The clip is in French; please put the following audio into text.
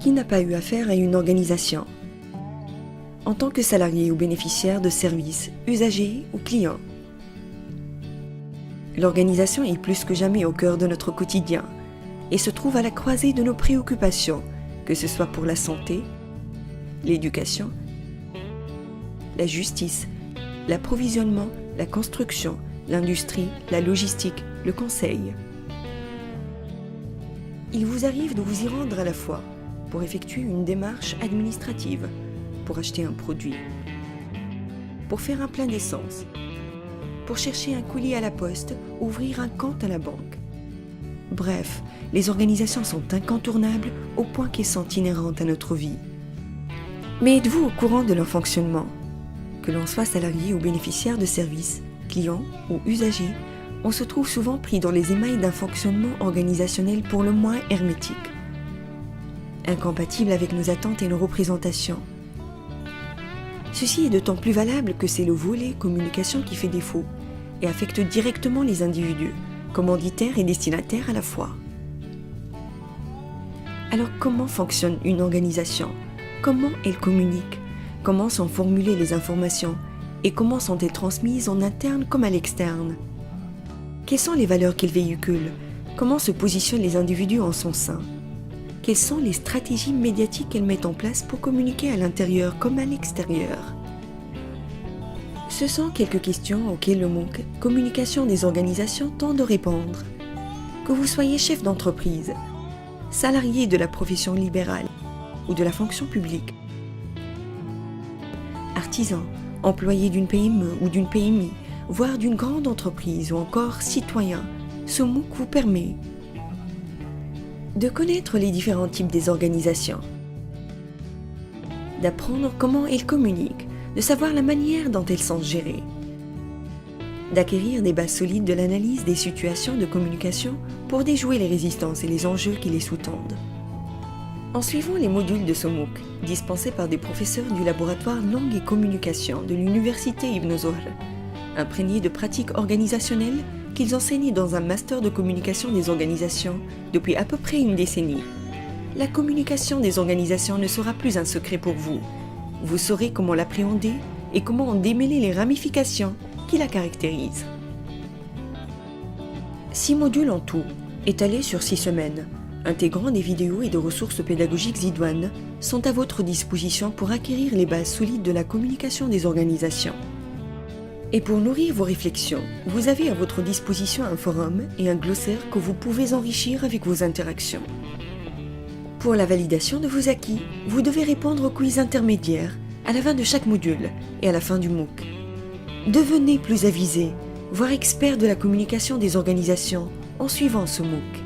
qui n'a pas eu affaire à une organisation? En tant que salarié ou bénéficiaire de services, usager ou client. L'organisation est plus que jamais au cœur de notre quotidien et se trouve à la croisée de nos préoccupations, que ce soit pour la santé, l'éducation, la justice, l'approvisionnement, la construction, l'industrie, la logistique, le conseil. Il vous arrive de vous y rendre à la fois pour effectuer une démarche administrative, pour acheter un produit, pour faire un plein d'essence, pour chercher un colis à la poste, ouvrir un compte à la banque. Bref, les organisations sont incontournables au point qu'elles sont inhérentes à notre vie. Mais êtes-vous au courant de leur fonctionnement? Que l'on soit salarié ou bénéficiaire de services, client ou usager, on se trouve souvent pris dans les émails d'un fonctionnement organisationnel pour le moins hermétique, incompatible avec nos attentes et nos représentations. Ceci est d'autant plus valable que c'est le volet communication qui fait défaut et affecte directement les individus, commanditaires et destinataires à la fois. Alors comment fonctionne une organisation? Comment elle communique? Comment sont formulées les informations et comment sont-elles transmises en interne comme à l'externe? Quelles sont les valeurs qu'elle véhicule? Comment se positionnent les individus en son sein? Quelles sont les stratégies médiatiques qu'elle met en place pour communiquer à l'intérieur comme à l'extérieur? Ce sont quelques questions auxquelles le MOOC Communication des organisations tend de répondre. Que vous soyez chef d'entreprise, salarié de la profession libérale ou de la fonction publique, artisan, employé d'une PME ou d'une PMI, voire d'une grande entreprise ou encore citoyen, ce MOOC vous permet de connaître les différents types des organisations, d'apprendre comment elles communiquent, de savoir la manière dont elles sont gérées, d'acquérir des bases solides de l'analyse des situations de communication pour déjouer les résistances et les enjeux qui les sous-tendent. En suivant les modules de ce MOOC, dispensés par des professeurs du laboratoire Langue et Communication de l'Université Ibn Zohr, imprégnés de pratiques organisationnelles qu'ils enseignent dans un master de communication des organisations depuis à peu près une décennie, la communication des organisations ne sera plus un secret pour vous. Vous saurez comment l'appréhender et comment en démêler les ramifications qui la caractérisent. 6 modules en tout, étalés sur 6 semaines, intégrant des vidéos et des ressources pédagogiques idoines, sont à votre disposition pour acquérir les bases solides de la communication des organisations. Et pour nourrir vos réflexions, vous avez à votre disposition un forum et un glossaire que vous pouvez enrichir avec vos interactions. Pour la validation de vos acquis, vous devez répondre au quiz intermédiaire à la fin de chaque module et à la fin du MOOC. Devenez plus avisé, voire expert de la communication des organisations en suivant ce MOOC.